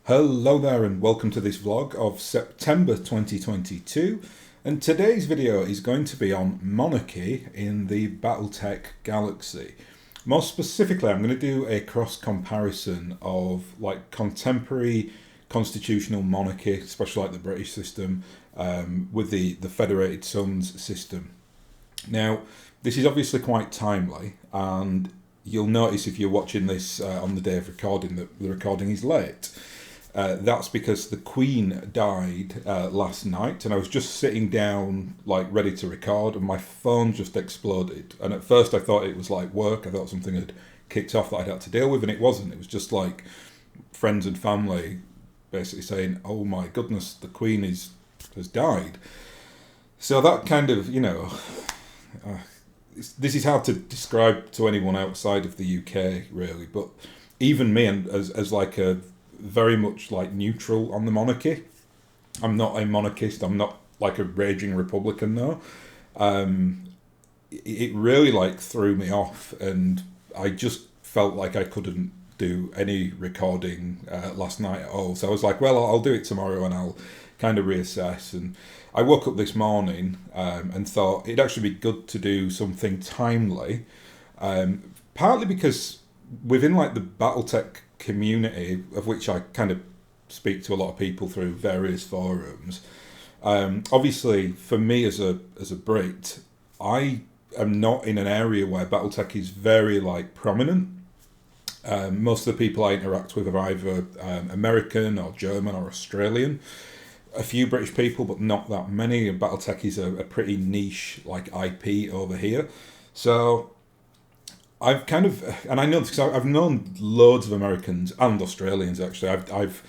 Hello there and welcome to this vlog of September 2022, and today's video is going to be on Monarchy in the BattleTech galaxy. More specifically, I'm going to do a cross comparison of contemporary constitutional monarchy, especially like the British system, with the Federated Sons system. Now, this is obviously quite timely, and you'll notice if you're watching this on the day of recording that the recording is late. That's because the Queen died last night, and I was just sitting down, ready to record, and my phone just exploded. And at first, I thought it was work. I thought something had kicked off that I'd had to deal with, and it wasn't. It was just friends and family basically saying, "Oh my goodness, the Queen has died." So that kind of, this is hard to describe to anyone outside of the UK, really. But even me, and as a very much neutral on the monarchy. I'm not a monarchist. I'm not a raging Republican though. It really threw me off, and I just felt like I couldn't do any recording last night at all. So I was like, well, I'll do it tomorrow, and I'll kind of reassess. And I woke up this morning and thought it'd actually be good to do something timely, partly because within the BattleTech community, of which I kind of speak to a lot of people through various forums. Obviously, for me as a Brit, I am not in an area where BattleTech is very prominent. Most of the people I interact with are either American or German or Australian. A few British people, but not that many. BattleTech is a pretty niche IP over here. So I've kind of, and I know this because I've known loads of Americans and Australians actually. I've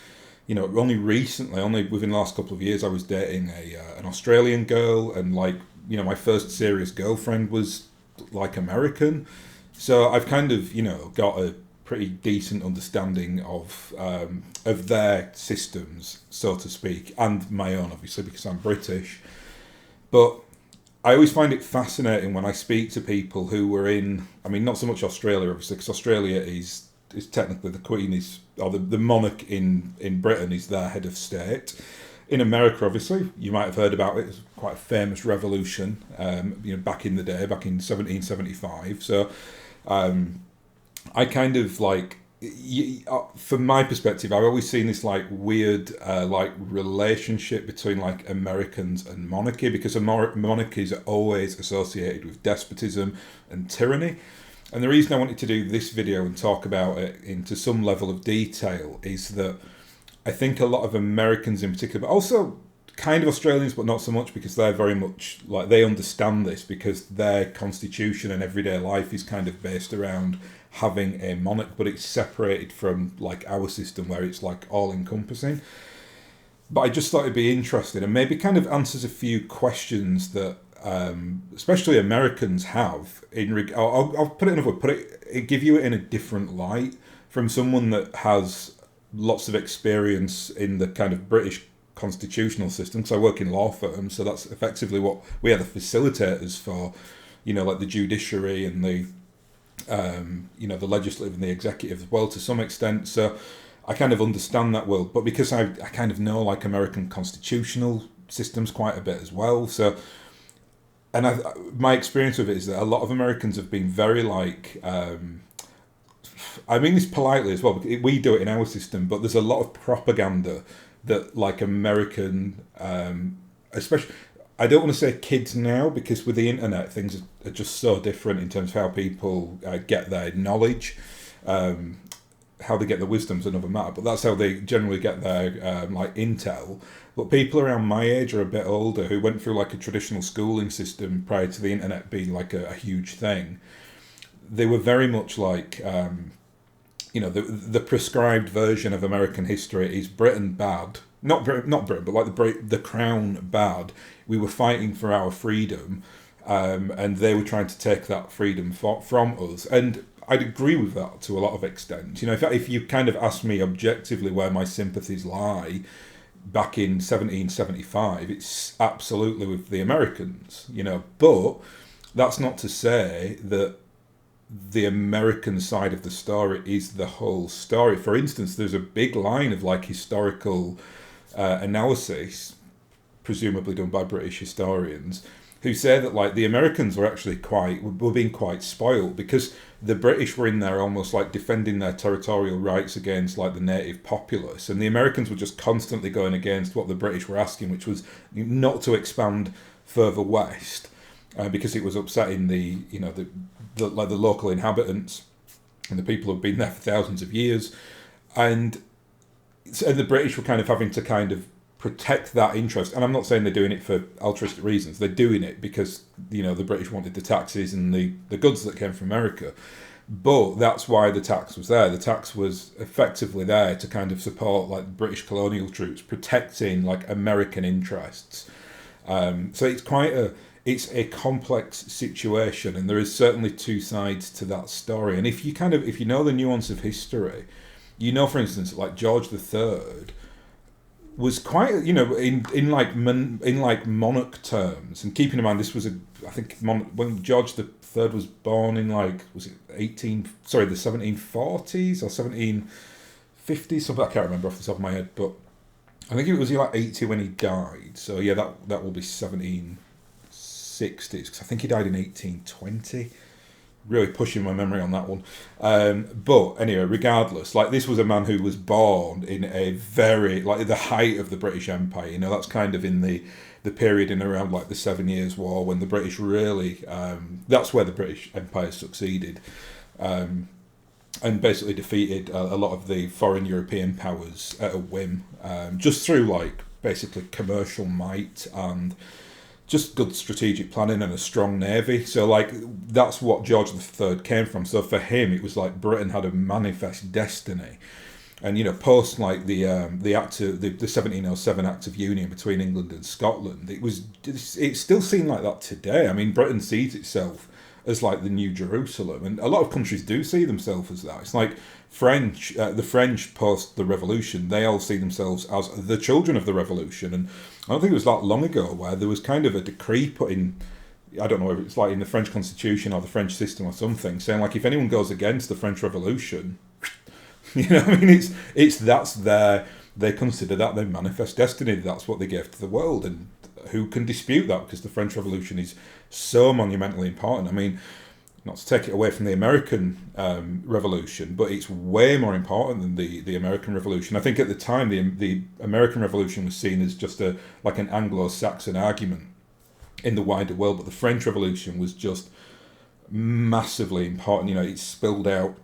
only recently, only within the last couple of years, I was dating an Australian girl, and my first serious girlfriend was American. So I've kind of got a pretty decent understanding of their systems, so to speak, and my own obviously because I'm British. But I always find it fascinating when I speak to people who were in, not so much Australia, obviously, because Australia is technically the Queen is, or the monarch in Britain is their head of state. In America, obviously, you might have heard about it. It's quite a famous revolution, back in the day, back in 1775. So I kind of from my perspective, I've always seen this weird relationship between Americans and monarchy, because monarchies are always associated with despotism and tyranny. And the reason I wanted to do this video and talk about it into some level of detail is that I think a lot of Americans in particular, but also kind of Australians, but not so much, because they're very much they understand this because their constitution and everyday life is kind of based around having a monarch, but it's separated from our system where it's all encompassing. But I just thought it'd be interesting and maybe kind of answers a few questions that especially Americans have I'll put it another way, give you it in a different light from someone that has lots of experience in the kind of British constitutional system. So I work in law firms, so that's effectively what we are the facilitators for, the judiciary and the the legislative and the executive as well to some extent. So I kind of understand that world, but because I kind of know American constitutional systems quite a bit as well. So, and my experience with it is that a lot of Americans have been very I mean this politely as well, because we do it in our system, but there's a lot of propaganda that American, especially, I don't want to say kids now, because with the internet things are just so different in terms of how people get their knowledge. How they get the wisdom's another matter, but that's how they generally get their intel. But people around my age or a bit older who went through a traditional schooling system prior to the internet being a huge thing, they were very much the prescribed version of American history is Britain bad. Not Britain, but the Crown bad. We were fighting for our freedom, and they were trying to take that freedom from us. And I'd agree with that to a lot of extent. If you kind of ask me objectively where my sympathies lie, back in 1775, it's absolutely with the Americans. But that's not to say that the American side of the story is the whole story. For instance, there's a big line of like historical analysis, presumably done by British historians, who say that like the Americans were being quite spoiled because the British were in there almost like defending their territorial rights against like the native populace, and the Americans were just constantly going against what the British were asking, which was not to expand further west, because it was upsetting the local inhabitants and the people who've been there for thousands of years, and the British were kind of having to kind of protect that interest. And I'm not saying they're doing it for altruistic reasons. They're doing it because the British wanted the taxes and the goods that came from America. But that's why the tax was there. The tax was effectively there to kind of support like British colonial troops protecting like American interests. So it's a complex situation, and there is certainly two sides to that story. And if you know the nuance of history, for instance, like George III was quite, in monarch terms, and keeping in mind this was when George III was born in the 1740s or 1750s, something I can't remember off the top of my head, but I think it was like 80 when he died. So yeah, that will be 1760s, because I think he died in 1820. Really pushing my memory on that one. But anyway, regardless, like this was a man who was born in a very, like the height of the British Empire. That's kind of in the period in around like the 7 Years' War, when the British really, that's where the British Empire succeeded. And basically defeated a lot of the foreign European powers at a whim, just through like basically commercial might and just good strategic planning and a strong navy. So like that's what George III came from. So for him, it was like Britain had a manifest destiny. And post like the 1707 Act of Union between England and Scotland, it's still seen like that today. I mean, Britain sees itself as like the new Jerusalem, and a lot of countries do see themselves as that. It's like the French post the revolution, they all see themselves as the children of the revolution. And I don't think it was that long ago where there was kind of a decree put in, I don't know if it's like in the French constitution or the French system or something, saying like if anyone goes against the French Revolution, I mean, they consider that their manifest destiny. That's what they gave to the world, and who can dispute that? Because the French Revolution is so monumentally important. I mean, not to take it away from the American Revolution, but it's way more important than the American Revolution. I think at the time the American Revolution was seen as just like an Anglo-Saxon argument in the wider world, but the French Revolution was just massively important. It spilled out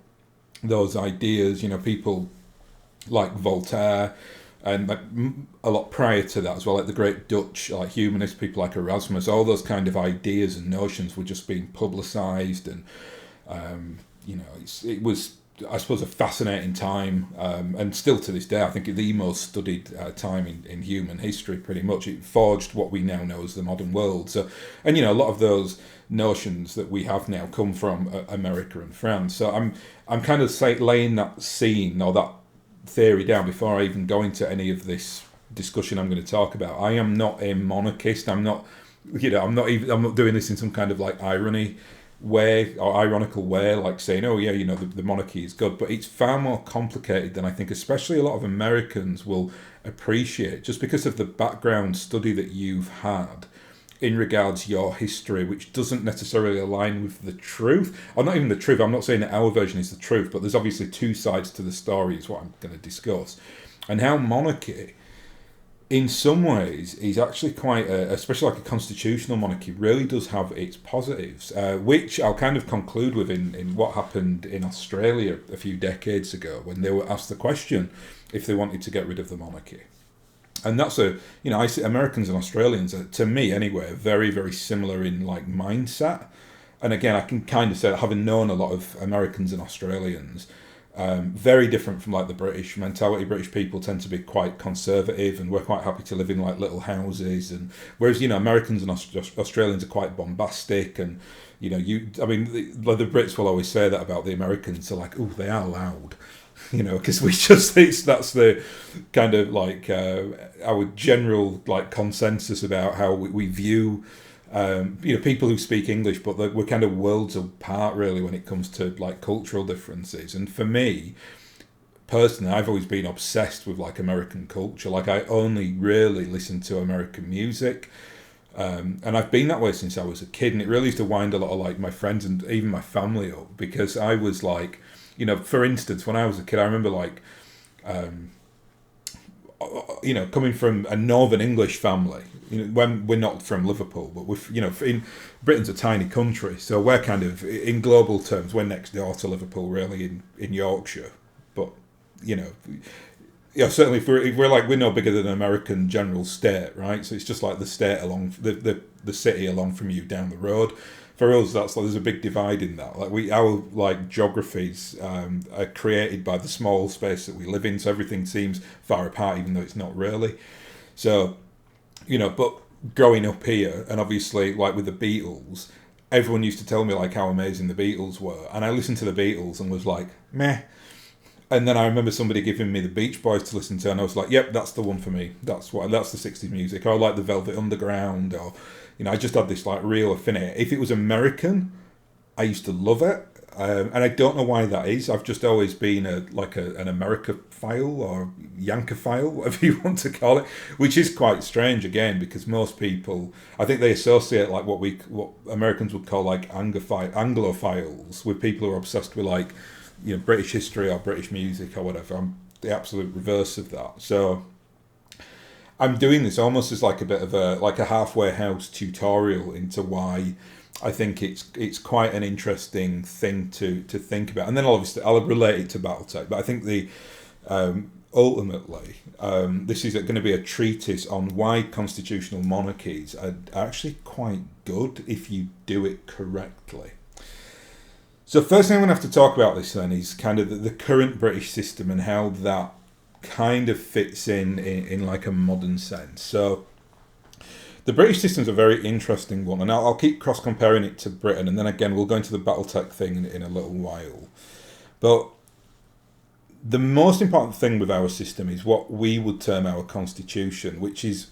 those ideas. People like Voltaire, and like a lot prior to that as well, like the great Dutch like humanist people like Erasmus, all those kind of ideas and notions were just being publicised, and it was, I suppose, a fascinating time, and still to this day I think the most studied time in human history. Pretty much, it forged what we now know as the modern world. So, and a lot of those notions that we have now come from America and France. So I'm kind of laying that scene or that theory down before I even go into any of this discussion I'm going to talk about. I am not a monarchist. I'm not doing this in some kind of like irony way or ironical way, like saying, oh yeah, the monarchy is good. But it's far more complicated than I think, especially a lot of Americans will appreciate, just because of the background study that you've had in regards to your history, which doesn't necessarily align with the truth, or not even the truth. I'm not saying that our version is the truth, but there's obviously two sides to the story, is what I'm going to discuss. And how monarchy, in some ways, is actually quite, especially like a constitutional monarchy, really does have its positives, which I'll kind of conclude with in what happened in Australia a few decades ago, when they were asked the question if they wanted to get rid of the monarchy. And that's I see Americans and Australians, to me anyway, very, very similar in like mindset. And again, I can kind of say that having known a lot of Americans and Australians, very different from like the British mentality. British people tend to be quite conservative, and we're quite happy to live in like little houses. And whereas Americans and Australians are quite bombastic, and the Brits will always say that about the Americans. They're like, oh, they are loud. Because that's the kind of like our general like consensus about how we view People who speak English, but we're kind of worlds apart really when it comes to like cultural differences. And for me personally, I've always been obsessed with like American culture. Like I only really listen to American music. And I've been that way since I was a kid, and it really used to wind a lot of like my friends and even my family up, because I was like, for instance, when I was a kid, I remember like, coming from a Northern English family. When we're not from Liverpool, but in Britain's a tiny country, so we're kind of, in global terms, we're next door to Liverpool, really, in Yorkshire. But certainly if we're like, we're no bigger than an American general state, right? So it's just like the state along the city along from you down the road. For us, that's like, there's a big divide in that. Like our like geographies are created by the small space that we live in, so everything seems far apart, even though it's not really. So, but growing up here, and obviously like with the Beatles, everyone used to tell me like how amazing the Beatles were, and I listened to the Beatles and was like, meh. And then I remember somebody giving me the Beach Boys to listen to, and I was like, "Yep, that's the one for me. That's the '60s music." Or I like the Velvet Underground, or I just had this like real affinity. If it was American, I used to love it, and I don't know why that is. I've just always been an Americaphile or Yankophile, whatever you want to call it, which is quite strange again, because most people, I think they associate like what Americans would call like Anglophiles with people who are obsessed with like, British history or British music or whatever. I'm the absolute reverse of that. So I'm doing this almost as like a bit of a halfway house tutorial into why I think it's quite an interesting thing to think about. And then I'll relate it to BattleTech. But I think ultimately this is going to be a treatise on why constitutional monarchies are actually quite good if you do it correctly. So first thing I'm going to have to talk about this then is kind of the current British system and how that kind of fits in like a modern sense. So the British system is a very interesting one, and I'll keep cross-comparing it to Britain, and then again we'll go into the BattleTech thing in a little while. But the most important thing with our system is what we would term our constitution, which is,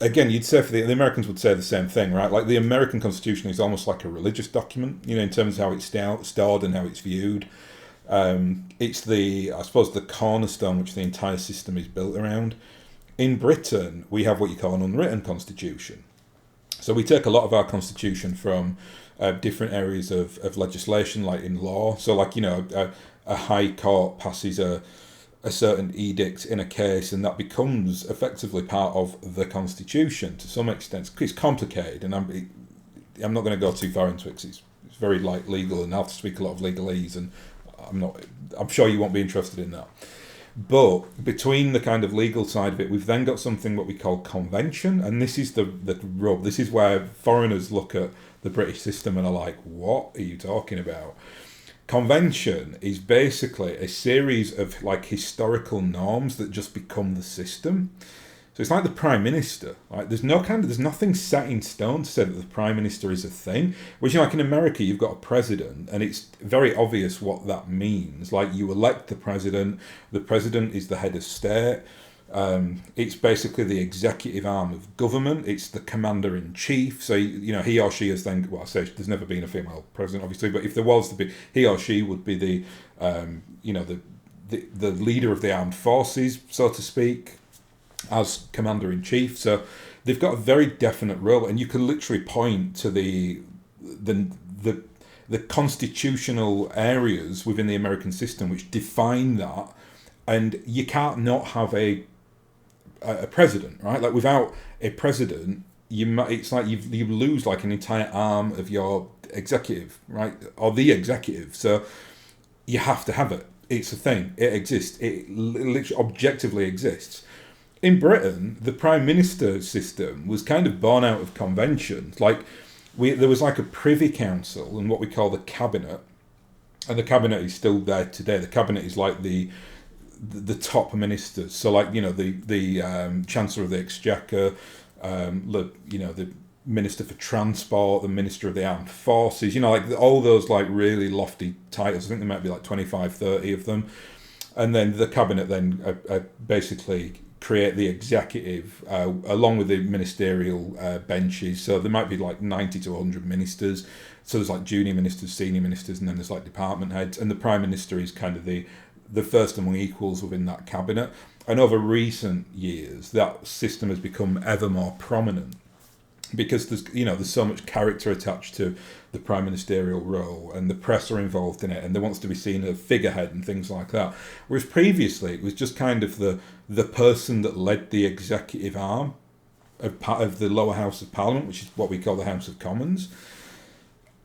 again, you'd say the Americans would say the same thing, right? Like the American Constitution is almost like a religious document, in terms of how it's stored and how it's viewed. It's I suppose, the cornerstone which the entire system is built around. In Britain, we have what you call an unwritten constitution. So we take a lot of our constitution from different areas of legislation, like in law. So like, a high court passes a certain edict in a case, and that becomes effectively part of the constitution to some extent. It's complicated, and I'm not going to go too far into it, because it's very like legal, and I have to speak a lot of legalese, and I'm sure you won't be interested in that. But between the kind of legal side of it, we've then got something what we call convention, and this is the rub. This is where foreigners look at the British system and are like, what are you talking about? Convention is basically a series of like historical norms that just become the system. So it's like the Prime Minister. Right? There's nothing set in stone to say that the Prime Minister is a thing. Which, like in America, you've got a president, and it's very obvious what that means. Like, you elect the president is the head of state. It's basically the executive arm of government. It's the commander-in-chief. So, he or she is then, well, I say there's never been a female president, obviously, but if there was to be, he or she would be the leader of the armed forces, so to speak, as commander-in-chief. So they've got a very definite role, and you can literally point to the constitutional areas within the American system which define that, and you can't not have a president, right? Like, without a president, it's like you lose like an entire arm of your executive, right, or the executive. So you have to have it. It's a thing. It exists. It literally objectively exists. In Britain, the Prime Minister system was kind of born out of conventions. Like, there was like a Privy Council and what we call the Cabinet, and the Cabinet is still there today. The Cabinet is like the top ministers. So, like, the Chancellor of the Exchequer, the Minister for Transport, the Minister of the Armed Forces. Like all those like really lofty titles. I think there might be like 25, 30 of them. and then the cabinet then basically create the executive along with the ministerial benches. So there might be like 90 to 100 ministers. So there's like junior ministers, senior ministers, and then there's like department heads. And the prime minister is kind of the first among equals within that cabinet. And over recent years, that system has become ever more prominent because there's so much character attached to the prime ministerial role, and the press are involved in it, and there wants to be seen as a figurehead and things like that. Whereas previously, it was just kind of the person that led the executive arm of the lower house of Parliament, which is what we call the House of Commons.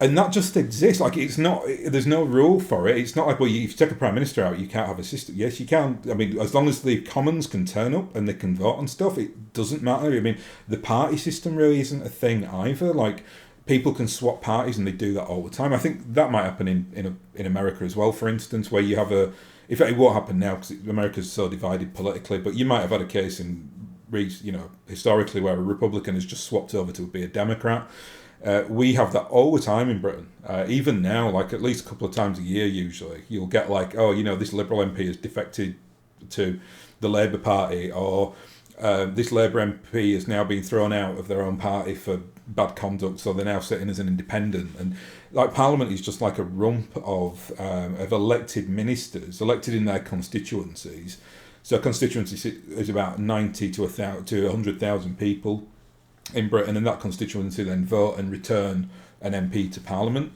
And that just exists. Like, it's not. There's no rule for it. It's not like, well, if you take a prime minister out, you can't have a system. Yes, you can. I mean, as long as the Commons can turn up and they can vote on stuff, it doesn't matter. I mean, the party system really isn't a thing either. Like, people can swap parties, and they do that all the time. I think that might happen in America as well, for instance, where you have in fact, it won't happen now because America's so divided politically. But you might have had a case historically where a Republican has just swapped over to be a Democrat. We have that all the time in Britain. Even now, like at least a couple of times a year, usually you'll get like, this Liberal MP has defected to the Labour Party, or this Labour MP has now been thrown out of their own party for bad conduct, so they're now sitting as an independent. And like Parliament is just like a rump of elected ministers, elected in their constituencies. So a constituency is about 90 to 100,000 people in Britain, and that constituency then vote and return an MP to Parliament.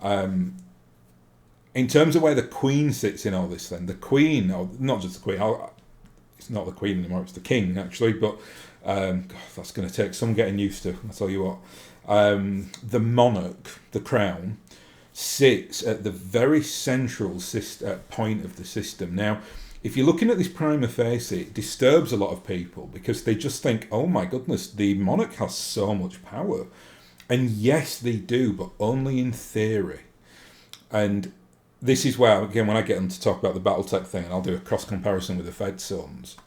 In terms of where the Queen sits in all this, then the Queen, or not just the Queen, it's not the Queen anymore, it's the King actually, but that's going to take some getting used to, I'll tell you what. The monarch, the crown, sits at the very central point of the system. Now, if you're looking at this prima facie, it disturbs a lot of people because they just think, oh my goodness, the monarch has so much power. And yes, they do, but only in theory. And this is where, again, when I get on to talk about the BattleTech thing, and I'll do a cross comparison with the Fed sums,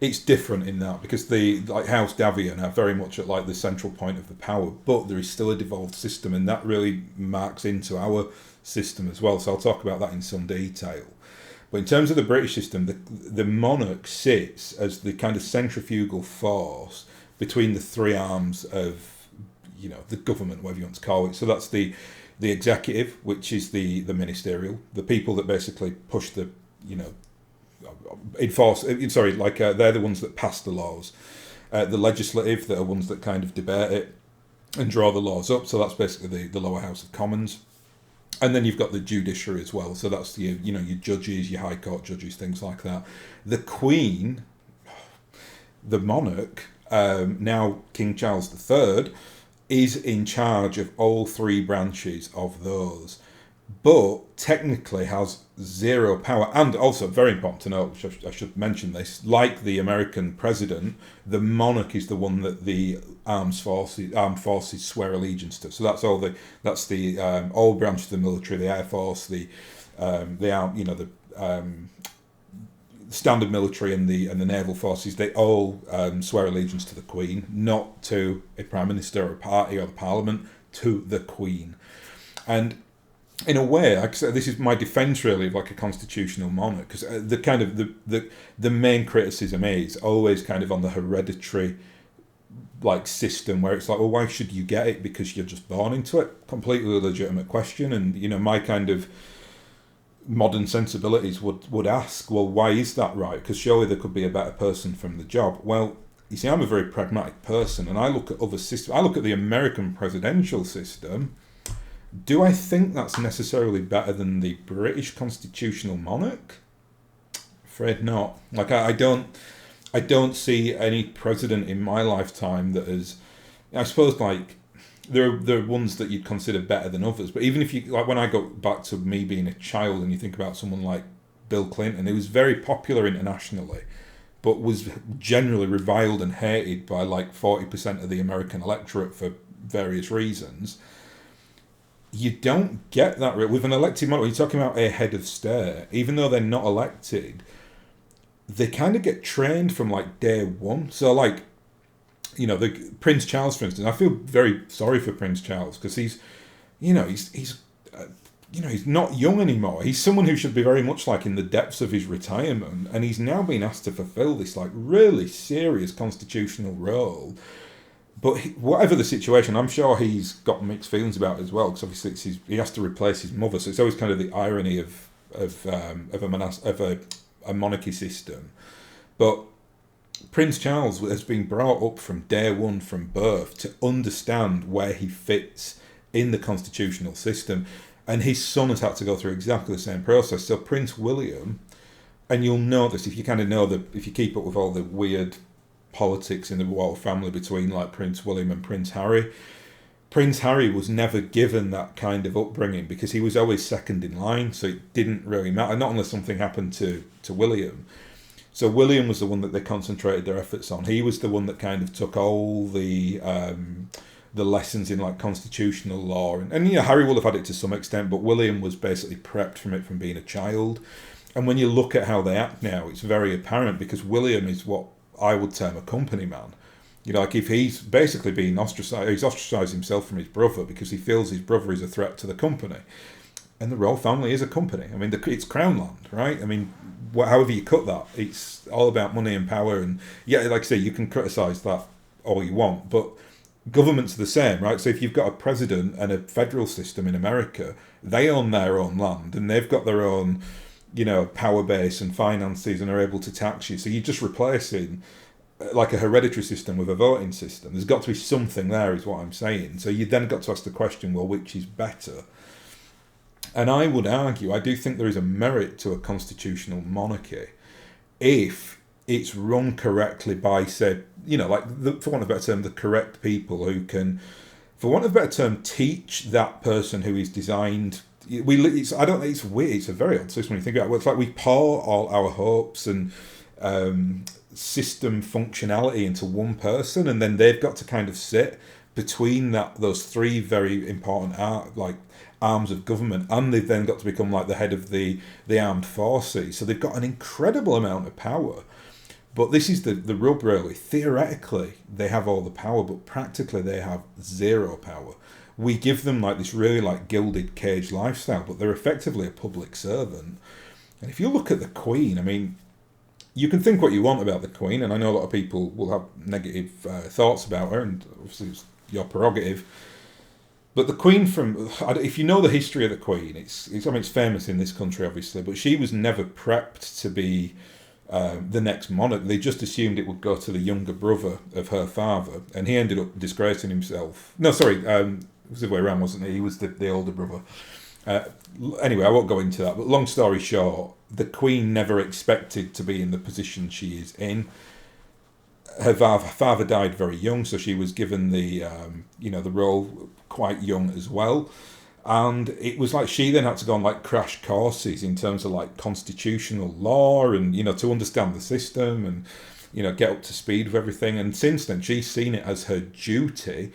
it's different in that because the House Davian are very much at like the central point of the power, but there is still a devolved system, and that really marks into our system as well. So I'll talk about that in some detail. But in terms of the British system, the monarch sits as the kind of centrifugal force between the three arms of, the government, whatever you want to call it. So that's the executive, which is the ministerial, the people that basically push the, enforce. They're the ones that pass the laws. The legislative, that are ones that kind of debate it and draw the laws up. So that's basically the lower house of Commons. And then you've got the judiciary as well. So that's your judges, your high court judges, things like that. The Queen, the monarch, now King Charles III, is in charge of all three branches of those, but technically has zero power. And also, very important to note, which I should mention this, like the American president, the monarch is the one that the armed forces swear allegiance to. So that's all all branches of the military, the Air Force, the standard military and the naval forces. They all swear allegiance to the Queen, not to a prime minister or a party or the Parliament, to the Queen. And in a way, like I said, this is my defence really of like a constitutional monarch, because the main criticism is always kind of on the hereditary like system, where it's like, well, why should you get it? Because you're just born into it. Completely legitimate question. And my kind of modern sensibilities would ask, well, why is that right? Because surely there could be a better person from the job. Well, you see, I'm a very pragmatic person, and I look at other systems. I look at the American presidential system. Do I think that's necessarily better than the British constitutional monarch? Afraid not. Like, I don't see any president in my lifetime that is, I suppose, like, there are ones that you'd consider better than others. But even if you, like, when I go back to me being a child and you think about someone like Bill Clinton, who was very popular internationally, but was generally reviled and hated by like 40% of the American electorate for various reasons. You don't get that with an elected monarch. You're talking about a head of state, even though they're not elected, they kind of get trained from like day one. So like, the Prince Charles, for instance, I feel very sorry for Prince Charles because he's he's not young anymore. He's someone who should be very much like in the depths of his retirement, and he's now been asked to fulfil this like really serious constitutional role. But whatever the situation, I'm sure he's got mixed feelings about it as well, because obviously he has to replace his mother. So it's always kind of the irony of a monarchy system. But Prince Charles has been brought up from day one, from birth, to understand where he fits in the constitutional system. And his son has had to go through exactly the same process. So Prince William, and you'll know this if you kind of know if you keep up with all the weird politics in the royal family between like Prince William and Prince Harry. Prince Harry was never given that kind of upbringing because he was always second in line, so it didn't really matter, not unless something happened to William. So William was the one that they concentrated their efforts on. He was the one that kind of took all the lessons in like constitutional law, and Harry will have had it to some extent, but William was basically prepped from it from being a child. And when you look at how they act now, it's very apparent because William is what I would term a company man. Like if he's basically being ostracised, he's ostracised himself from his brother because he feels his brother is a threat to the company. And the royal family is a company. I mean, it's crown land, right? I mean, however you cut that, it's all about money and power. And yeah, like I say, you can criticise that all you want, but governments are the same, right? So if you've got a president and a federal system in America, they own their own land and they've got their own, power base and finances and are able to tax you. So you're just replacing like a hereditary system with a voting system. There's got to be something there, is what I'm saying. So you then got to ask the question, well, which is better? And I would argue, I do think there is a merit to a constitutional monarchy if it's run correctly by, say, for want of a better term, the correct people who can, for want of a better term, teach that person who is designed. It's weird. It's a very odd system when you think about it. It's like we pour all our hopes and system functionality into one person, and then they've got to kind of sit between those three very important arms of government, and they've then got to become like the head of the armed forces. So they've got an incredible amount of power. But this is the rub, really. Theoretically, they have all the power, but practically they have zero power. We give them like this really like gilded cage lifestyle, but they're effectively a public servant. And if you look at the Queen, I mean, you can think what you want about the Queen, and I know a lot of people will have negative thoughts about her, and obviously it's your prerogative. But the Queen, if you know the history of the Queen, it's famous in this country, obviously, but she was never prepped to be the next monarch. They just assumed it would go to the younger brother of her father, and he ended up disgracing himself. No, sorry, it was the other way around, wasn't he? He was the older brother. Anyway, I won't go into that, but long story short, the Queen never expected to be in the position she is in. Her father died very young, so she was given the role quite young as well. And it was like she then had to go on like crash courses in terms of like constitutional law and, to understand the system and, get up to speed with everything. And since then, she's seen it as her duty,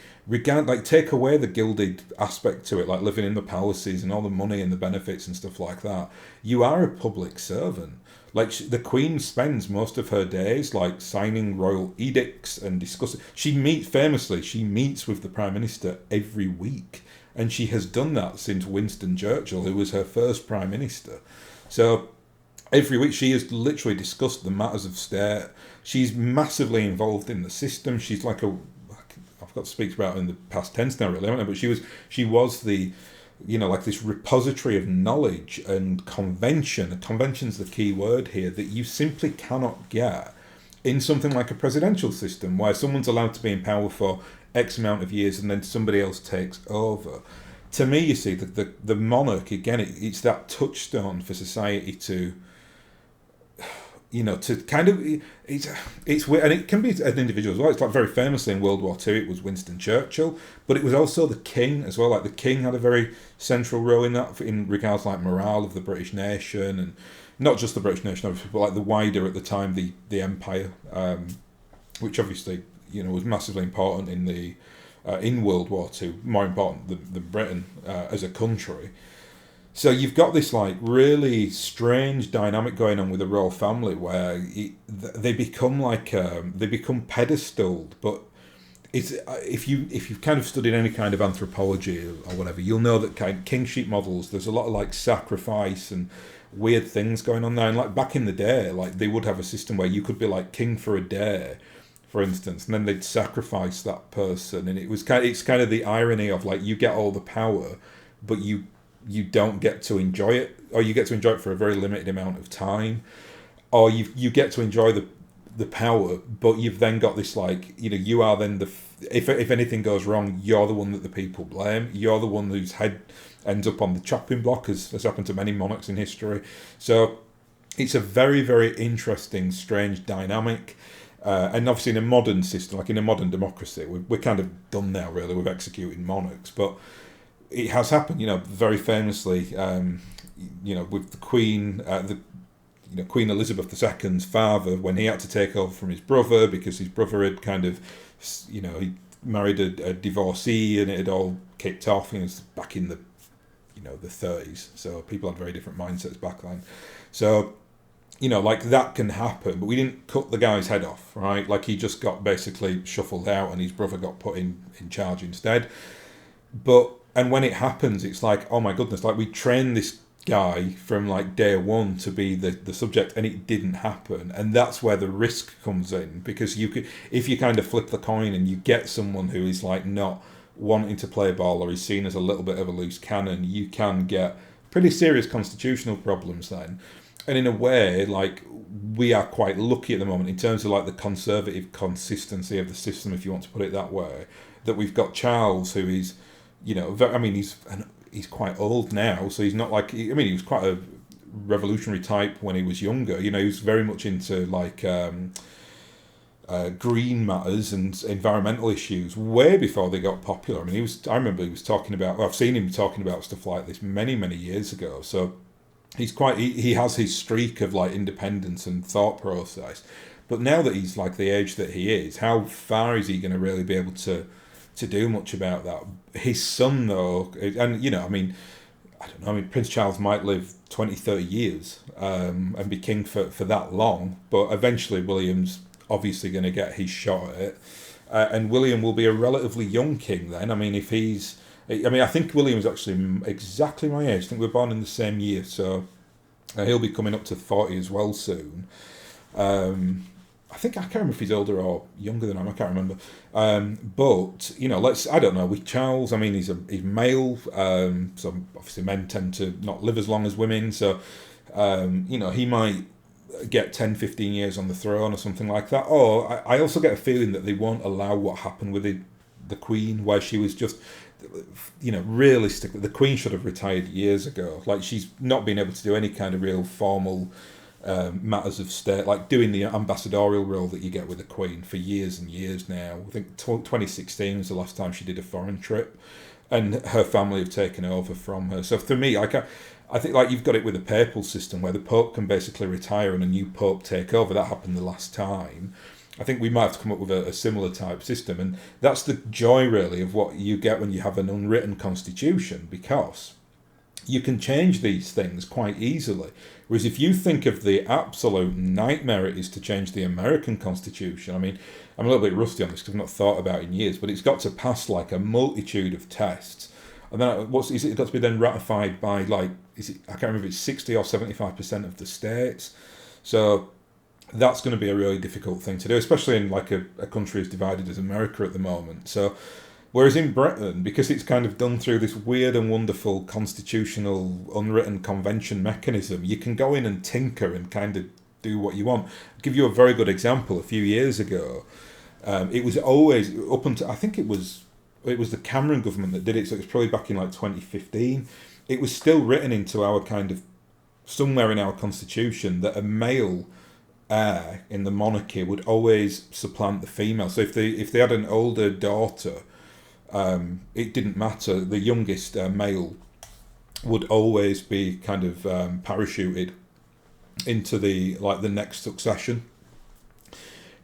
take away the gilded aspect to it, like living in the palaces and all the money and the benefits and stuff like that. You are a public servant. Like the Queen spends most of her days like signing royal edicts and discussing. She meets with the Prime Minister every week. And she has done that since Winston Churchill, who was her first Prime Minister. So every week she has literally discussed the matters of state. She's massively involved in the system. She's like I've got to speak about her in the past tense now, really, haven't I? But she was the, like this repository of knowledge and convention. And convention's the key word here, that you simply cannot get in something like a presidential system where someone's allowed to be in power for X amount of years and then somebody else takes over. To me, you see, the monarch, again, it's that touchstone for society to, to kind of, it's weird, and it can be an individual as well. It's like very famously in World War II, it was Winston Churchill, but it was also the King as well. Like the King had a very central role in that, in regards like morale of the British nation, and not just the British nation, obviously, but like the wider, at the time, the Empire, which obviously, was massively important in World War II, more important than Britain as a country. So you've got this like really strange dynamic going on with the royal family, where they become pedestaled, but it's if you've kind of studied any kind of anthropology or whatever, you'll know that kind of king sheep models. There's a lot of like sacrifice and weird things going on there. And like back in the day, like they would have a system where you could be like king for a day, for instance, and then they'd sacrifice that person, and it's kind of the irony of like you get all the power, but you don't get to enjoy it, or you get to enjoy it for a very limited amount of time, or you get to enjoy the power, but you've then got this like, you know, you are then if anything goes wrong, you're the one that the people blame. You're the one whose head ends up on the chopping block, as has happened to many monarchs in history. So it's a very, very interesting, strange dynamic. And obviously in a modern system, like in a modern democracy, we're kind of done now really with executing monarchs, but it has happened, you know, very famously, you know, with the Queen, Queen Elizabeth II's father, when he had to take over from his brother because his brother had kind of, you know, he married a divorcee and it had all kicked off. And it was back in the, you know, the 30s, so people had very different mindsets back then. So, you know, like that can happen, but we didn't cut the guy's head off, right? Like he just got basically shuffled out and his brother got put in charge instead. And when it happens, it's like, oh my goodness, like we trained this guy from like day one to be the subject, and it didn't happen. And that's where the risk comes in, because if you kind of flip the coin and you get someone who is like not wanting to play ball or is seen as a little bit of a loose cannon, you can get pretty serious constitutional problems then. And in a way, like we are quite lucky at the moment in terms of like the conservative consistency of the system, if you want to put it that way, that we've got Charles, who is, you know, I mean, he's quite old now, so he's not like, I mean, he was quite a revolutionary type when he was younger. You know, he was very much into like green matters and environmental issues way before they got popular. I mean, I remember he was talking about, I've seen him talking about stuff like this many, many years ago. So he has his streak of like independence and thought process. But now that he's like the age that he is, how far is he going to really be able to do much about that? His son, though, and you know, I mean, I don't know, I mean, Prince Charles might live 20, 30 years and be king for that long, but eventually William's obviously going to get his shot at it. And William will be a relatively young king then. I mean, I think William's actually exactly my age. I think we're born in the same year, so he'll be coming up to 40 as well soon. I can't remember if he's older or younger than I can't remember. But, you know, I don't know, with Charles, I mean, he's male, so obviously men tend to not live as long as women, so, you know, he might get 10, 15 years on the throne or something like that. Or I also get a feeling that they won't allow what happened with the Queen, where she was just, you know, realistically, the Queen should have retired years ago. Like, she's not been able to do any kind of real formal matters of state, like doing the ambassadorial role that you get with the Queen for years and years now. I think 2016 was the last time she did a foreign trip, and her family have taken over from her. So for me, I think like you've got it with the papal system, where the Pope can basically retire and a new Pope take over. That happened the last time. I think we might have to come up with a similar type system, and that's the joy really of what you get when you have an unwritten constitution, because you can change these things quite easily. Whereas if you think of the absolute nightmare it is to change the American Constitution, I mean, I'm a little bit rusty on this because I've not thought about it in years, but it's got to pass like a multitude of tests. And then it got to be then ratified by like, I can't remember if it's 60 or 75% of the states. So that's going to be a really difficult thing to do, especially in like a country as divided as America at the moment. So whereas in Britain, because it's kind of done through this weird and wonderful constitutional unwritten convention mechanism, you can go in and tinker and kind of do what you want. I'll give you a very good example. A few years ago, it was always up until, I think it was the Cameron government that did it, so it was probably back in like 2015. It was still written into our kind of, somewhere in our constitution, that a male heir in the monarchy would always supplant the female. So if they had an older daughter, it didn't matter. The youngest male would always be kind of parachuted into the next succession.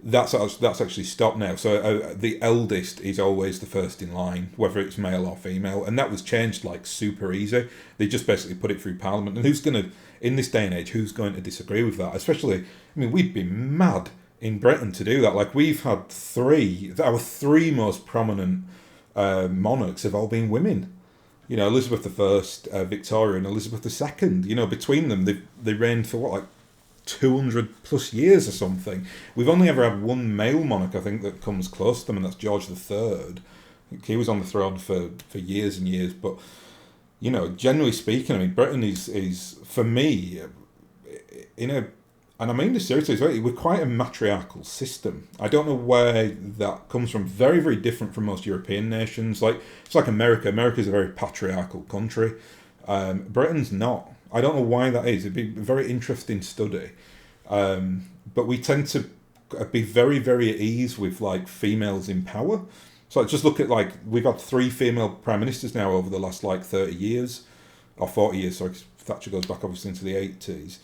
That's actually stopped now. So the eldest is always the first in line, whether it's male or female, and that was changed like super easy. They just basically put it through Parliament. And in this day and age, who's going to disagree with that? Especially, I mean, we'd be mad in Britain to do that. Like we've had our three most prominent monarchs have all been women. You know, Elizabeth I, Victoria, and Elizabeth II. You know, between them, they reigned for what, like 200 plus years or something. We've only ever had one male monarch, I think, that comes close to them, and that's George III. He was on the throne for years and years. But, you know, generally speaking, I mean, Britain is for me, in a, and I mean this seriously, we're quite a matriarchal system. I don't know where that comes from. Very, very different from most European nations. Like it's like America. America's a very patriarchal country. Britain's not. I don't know why that is. It'd be a very interesting study. But we tend to be very, very at ease with like females in power. So just look at like we've had 3 female prime ministers now over the last like 30 years or 40 years. Sorry, Thatcher goes back obviously into the 80s.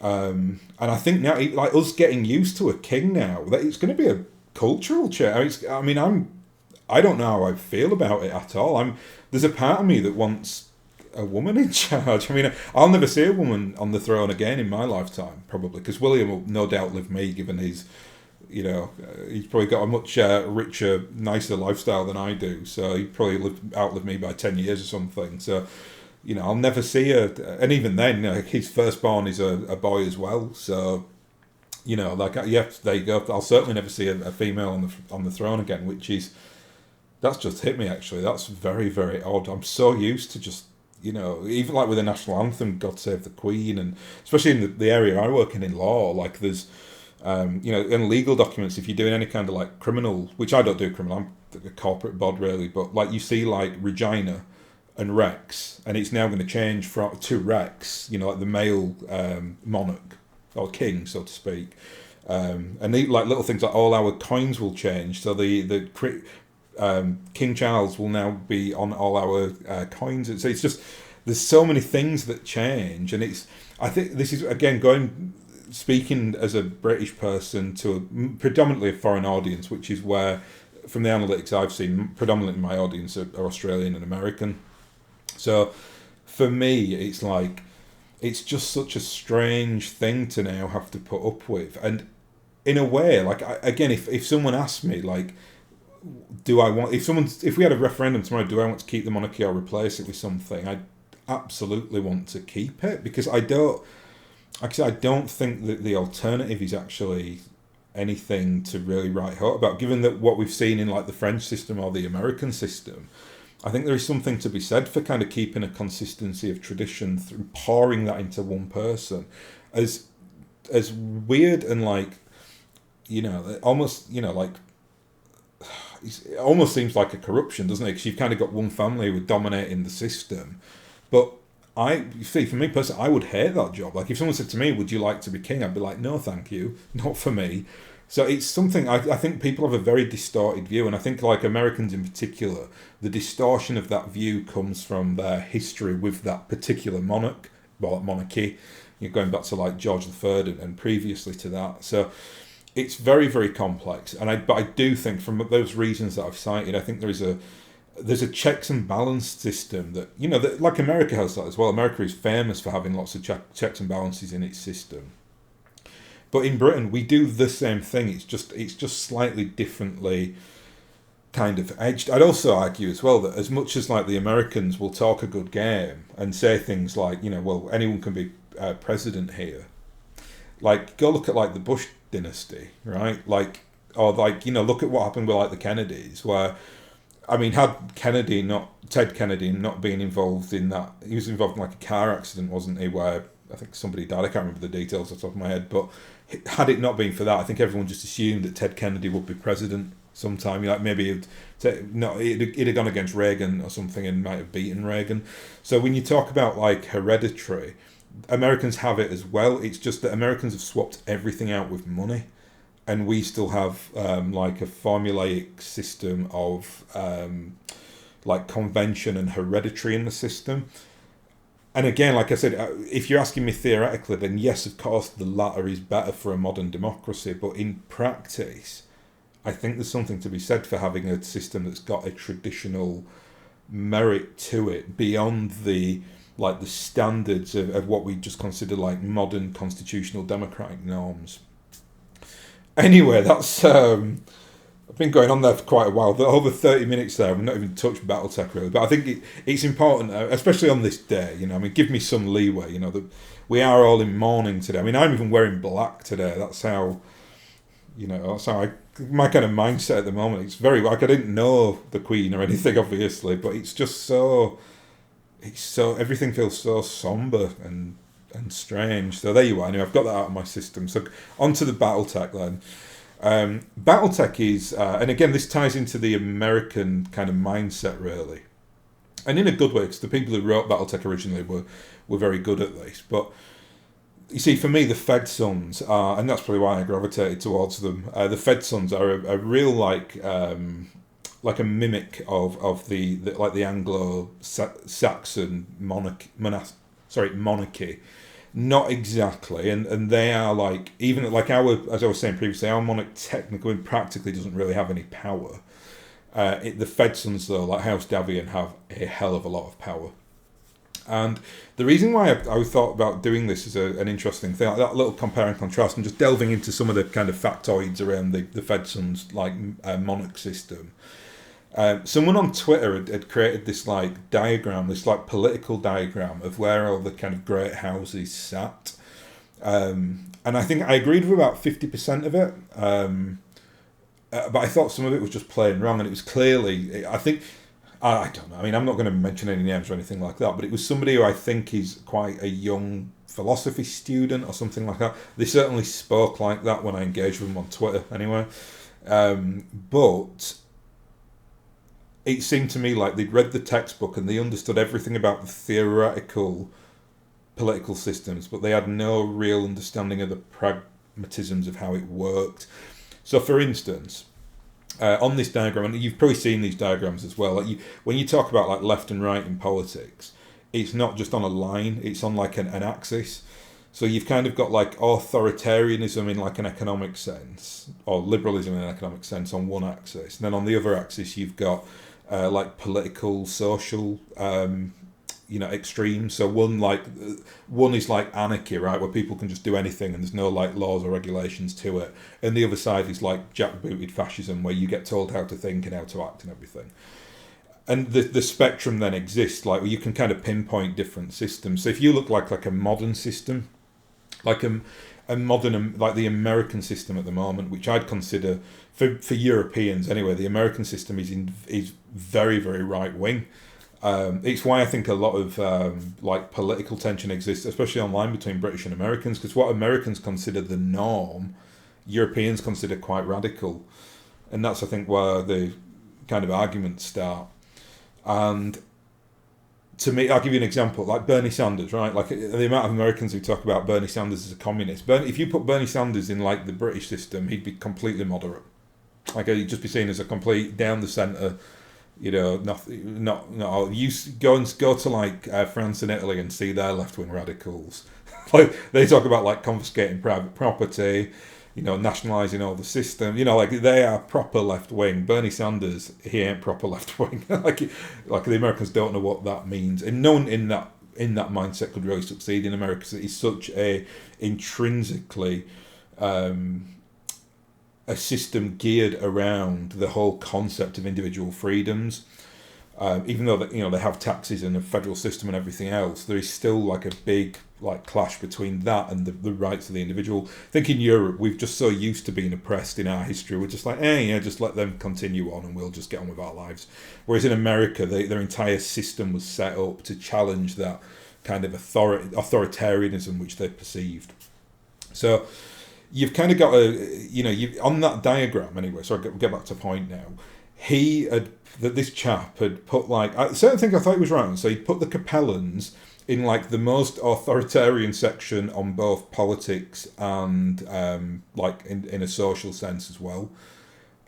And I think now, like us getting used to a king now, that it's going to be a cultural change. I don't know how I feel about it at all. There's a part of me that wants a woman in charge. I mean, I'll never see a woman on the throne again in my lifetime, probably, because William will no doubt live me, given his, you know, he's probably got a much richer, nicer lifestyle than I do. So he'd probably outlive me by 10 years or something. So, you know, I'll never see her, and even then, his firstborn is a boy as well. So, you know, like yeah, there you go. I'll certainly never see a female on the throne again, that's just hit me actually. That's very, very odd. I'm so used to just, you know, even like with the national anthem, "God Save the Queen," and especially in the area I work in law, like there's, you know, in legal documents, if you're doing any kind of like criminal, which I don't do criminal, I'm a corporate bod really, but like you see like Regina and Rex, and it's now going to change to Rex, you know, like the male monarch or king, so to speak. And like little things like all our coins will change. So the King Charles will now be on all our coins. So it's just there's so many things that change, and I think this is again speaking as a British person to predominantly a foreign audience, which is where, from the analytics I've seen, predominantly my audience are Australian and American. So for me, it's like, it's just such a strange thing to now have to put up with. And in a way, like, again, if someone asked me, like, if we had a referendum tomorrow, do I want to keep the monarchy or replace it with something? I absolutely want to keep it, because I don't think that the alternative is actually anything to really write home about, given that what we've seen in like the French system or the American system. I think there is something to be said for kind of keeping a consistency of tradition through pouring that into one person. As weird and like, you know, almost, you know, like, it almost seems like a corruption, doesn't it? Because you've kind of got one family who are dominating the system. But for me personally, I would hate that job. Like if someone said to me, "Would you like to be king?" I'd be like, "No, thank you, not for me." So it's something, I think people have a very distorted view, and I think like Americans in particular, the distortion of that view comes from their history with that particular monarchy. You're going back to like George III and previously to that. So it's very, very complex, but I do think from those reasons that I've cited, I think there's a checks and balance system that, you know, that like America has that as well. America is famous for having lots of checks and balances in its system. But in Britain, we do the same thing. It's just slightly differently kind of edged. I'd also argue as well that as much as like the Americans will talk a good game and say things like, you know, well, anyone can be president here. Like, go look at like the Bush dynasty, right? Like, or like, you know, look at what happened with like the Kennedys, where, I mean, had Ted Kennedy not been involved in that, he was involved in like a car accident, wasn't he, where I think somebody died. I can't remember the details off the top of my head, but had it not been for that, I think everyone just assumed that Ted Kennedy would be president sometime. Like maybe he'd have gone against Reagan or something and might have beaten Reagan. So when you talk about like hereditary, Americans have it as well. It's just that Americans have swapped everything out with money, and we still have like a formulaic system of like convention and hereditary in the system. And again, like I said, if you're asking me theoretically, then yes, of course, the latter is better for a modern democracy. But in practice, I think there's something to be said for having a system that's got a traditional merit to it beyond the standards of what we just consider like modern constitutional democratic norms. Anyway, that's I've been going on there for quite a while. Over 30 minutes there. We've not even touched BattleTech really, but I think it's important, especially on this day. You know, I mean, give me some leeway. You know, that we are all in mourning today. I mean, I'm even wearing black today. That's how, you know, that's how my kind of mindset at the moment. It's very like I didn't know the Queen or anything, obviously, but it's just so. It's so everything feels so somber and strange. So there you are. Anyway, I've got that out of my system. So onto the BattleTech then. BattleTech is, and again, this ties into the American kind of mindset, really, and in a good way, because the people who wrote BattleTech originally were very good at this. But you see, for me, the Fed Sons are, and that's probably why I gravitated towards them. The Fed Sons are a real like a mimic of the like the Anglo-Saxon monarchy. Not exactly, and they are like, even like our, as I was saying previously, our monarch technically and practically doesn't really have any power. The Fedsons though, like House Davian, have a hell of a lot of power. And the reason why I thought about doing this is an interesting thing, like that little compare and contrast, and just delving into some of the kind of factoids around the Fedsons like monarch system. Someone on Twitter had created this like diagram, this like political diagram of where all the kind of great houses sat, and I think I agreed with about 50% of it, but I thought some of it was just plain wrong, and it was clearly, I think, I don't know, I mean, I'm not going to mention any names or anything like that, but it was somebody who I think is quite a young philosophy student or something like that. They certainly spoke like that when I engaged with them on Twitter anyway, but it seemed to me like they'd read the textbook and they understood everything about the theoretical political systems, but they had no real understanding of the pragmatisms of how it worked. So, for instance, on this diagram, and you've probably seen these diagrams as well, like when you talk about like left and right in politics, it's not just on a line, it's on like an axis. So you've kind of got like authoritarianism in like an economic sense, or liberalism in an economic sense on one axis. And then on the other axis, you've got like political, social, extremes. So one is like anarchy, right, where people can just do anything and there's no like laws or regulations to it. And the other side is like jackbooted fascism, where you get told how to think and how to act and everything. And the spectrum then exists, like where you can kind of pinpoint different systems. So if you look like a modern system, like a modern, like the American system at the moment, which I'd consider for Europeans anyway, the American system is very, very right wing. It's why I think a lot of like political tension exists, especially online between British and Americans, because what Americans consider the norm, Europeans consider quite radical, and that's I think where the kind of arguments start. And to me, I'll give you an example, like Bernie Sanders, right? Like the amount of Americans who talk about Bernie Sanders as a communist. If you put Bernie Sanders in like the British system, he'd be completely moderate. Like he'd just be seen as a complete down the centre, nothing. Not you go to like France and Italy and see their left wing radicals. Like they talk about like confiscating private property, nationalising all the system. Like they are proper left wing. Bernie Sanders, he ain't proper left wing. like the Americans don't know what that means, and no one in that mindset could really succeed in America. Because it's such a intrinsically a system geared around the whole concept of individual freedoms. Even though they have taxes and a federal system and everything else, there is still like a big like clash between that and the rights of the individual. I think in Europe we've just so used to being oppressed in our history, we're just like, just let them continue on and we'll just get on with our lives. Whereas in America, their entire system was set up to challenge that kind of authoritarianism which they perceived. So you've kind of got on that diagram anyway. So I'll get back to the point now. This chap had put like, I certainly think I thought he was right. So he put the Capellans in like the most authoritarian section on both politics and like in a social sense as well.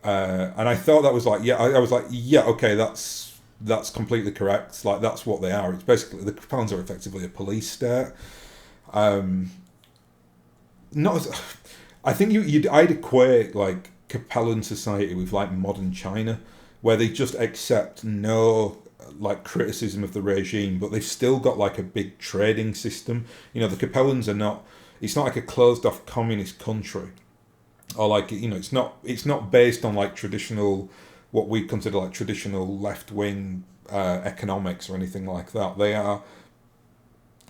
And I thought that was like, I was like, okay, that's completely correct. Like that's what they are. It's basically the Capellans are effectively a police state. I think I'd equate like Capellan society with like modern China, where they just accept no like criticism of the regime, but they've still got like a big trading system. The Capellans are not. It's not like a closed off communist country. or like, it's not based on like traditional, what we consider like traditional left wing economics or anything like that. They are,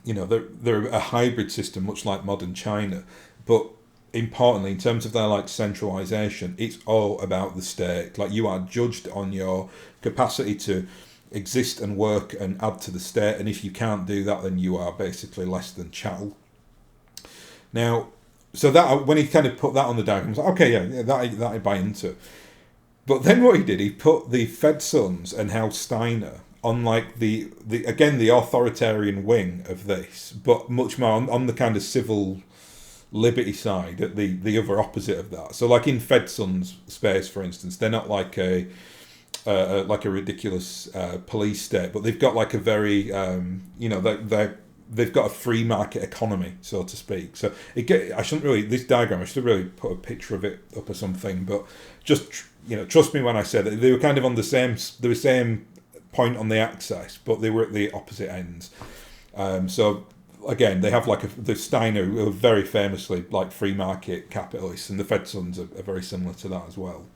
they're a hybrid system, much like modern China, but importantly, in terms of their like centralization, it's all about the state. Like, you are judged on your capacity to exist and work and add to the state, and if you can't do that, then you are basically less than chattel. Now, so that when he kind of put that on the diagram, I was like, okay, yeah, that I buy into. But then what he did, he put the Fed Sons and Hal Steiner on like the again the authoritarian wing of this, but much more on the kind of civil liberty side, at the other opposite of that. So like in Fed Sons space, for instance, they're not like a ridiculous police state, but they've got like a very they've got a free market economy, so to speak. So I shouldn't really, this diagram, I should have really put a picture of it up or something, but just, trust me when I say that they were kind of on the same point on the axis, but they were at the opposite ends. So again, they have like the Steiner, who are very famously like free market capitalists, and the Fed Sons are very similar to that as well.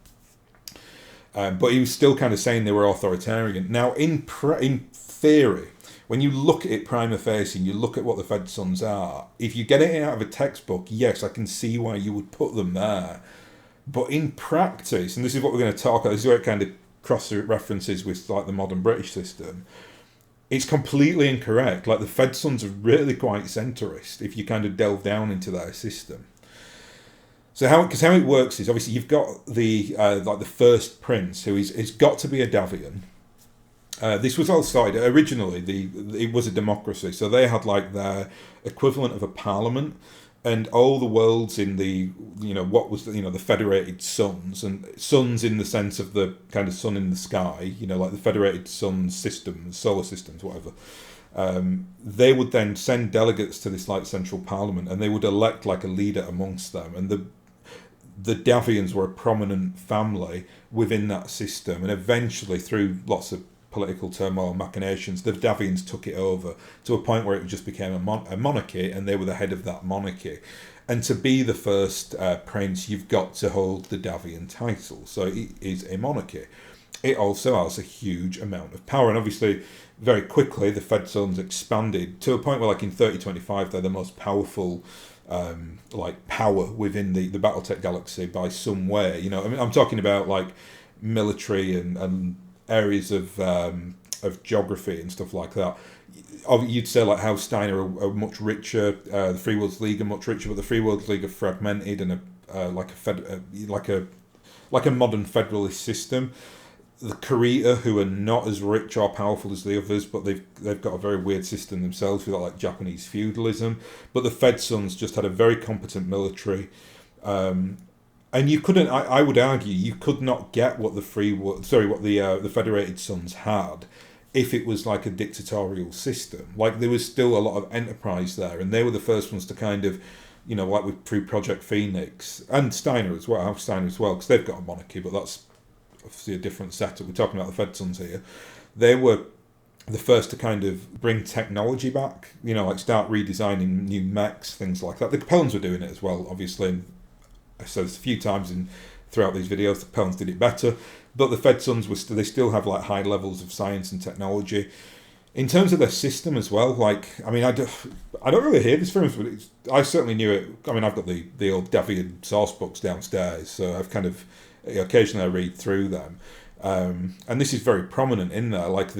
But he was still kind of saying they were authoritarian. Now, in theory, when you look at it prima facie, and you look at what the Fed Sons are, if you get it out of a textbook, yes, I can see why you would put them there. But in practice, and this is what we're going to talk about, this is where it kind of cross-references with like the modern British system, it's completely incorrect. Like, the Fed Sons are really quite centrist if you kind of delve down into their system. So how it works is, obviously you've got the first prince, who is got to be a Davian. This was all started originally. It was a democracy, so they had like their equivalent of a parliament, and all the worlds in the what was the federated suns, and suns in the sense of the kind of sun in the sky, like the federated sun systems, solar systems, whatever. They would then send delegates to this like central parliament, and they would elect like a leader amongst them, and the Davians were a prominent family within that system, and eventually through lots of political turmoil and machinations, the Davians took it over to a point where it just became a monarchy, and they were the head of that monarchy. And to be the first prince, you've got to hold the Davian title, so it is a monarchy. It also has a huge amount of power, and obviously very quickly the Fed Sons expanded to a point where, like in 3025, they're the most powerful power within the BattleTech galaxy by some way. I'm talking about like military and areas of geography and stuff like that. You'd say like how Steiner are much richer, the Free Worlds League are much richer, but the Free Worlds League are fragmented and like a modern federalist system. The Korea, who are not as rich or powerful as the others, but they've got a very weird system themselves with like Japanese feudalism. But the Fed Sons just had a very competent military, and you couldn't. I would argue you could not get what the Federated Sons had if it was like a dictatorial system. Like, there was still a lot of enterprise there, and they were the first ones to kind of, like through Project Phoenix and Steiner as well, because they've got a monarchy, but that's obviously a different setup. We're talking about the Fed Sons here. They were the first to kind of bring technology back, like start redesigning new mechs, things like that. The Capellans were doing it as well, obviously. And I said this a few times throughout these videos, the Capellans did it better. But the Fed Sons they still have like high levels of science and technology. In terms of their system as well, like, I mean, I don't really hear this from them, but I certainly knew it. I mean, I've got the old Davian source books downstairs, so I've kind of occasionally I read through them, and this is very prominent in there. Like,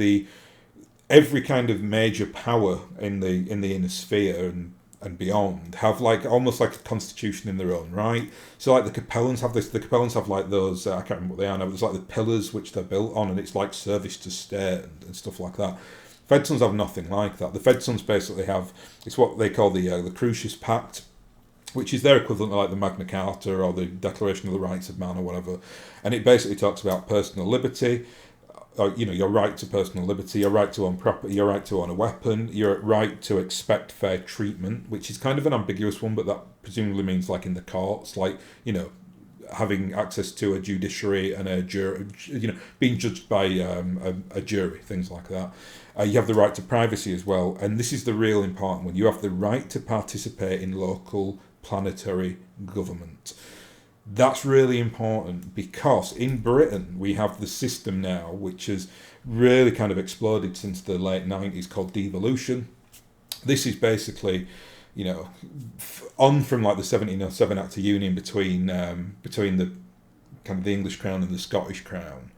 every kind of major power in the inner sphere and beyond have like almost like a constitution in their own right. So like the Capellans have this. The Capellans have like those. I can't remember what they are now. But there's like the pillars which they're built on, and it's like service to state and stuff like that. Fed Sons have nothing like that. The Fed Sons basically have, it's what they call the Crucius Pact, which is their equivalent to like the Magna Carta or the Declaration of the Rights of Man or whatever. And it basically talks about personal liberty, your right to personal liberty, your right to own property, your right to own a weapon, your right to expect fair treatment, which is kind of an ambiguous one, but that presumably means like in the courts, like, having access to a judiciary and a jury, being judged by a jury, things like that. You have the right to privacy as well, and this is the real important one. You have the right to participate in local planetary government. That's really important because in Britain we have the system now which has really kind of exploded since the late 90s called devolution. This is basically, on from like the 1707 Act of Union between the kind of the English Crown and the Scottish Crown.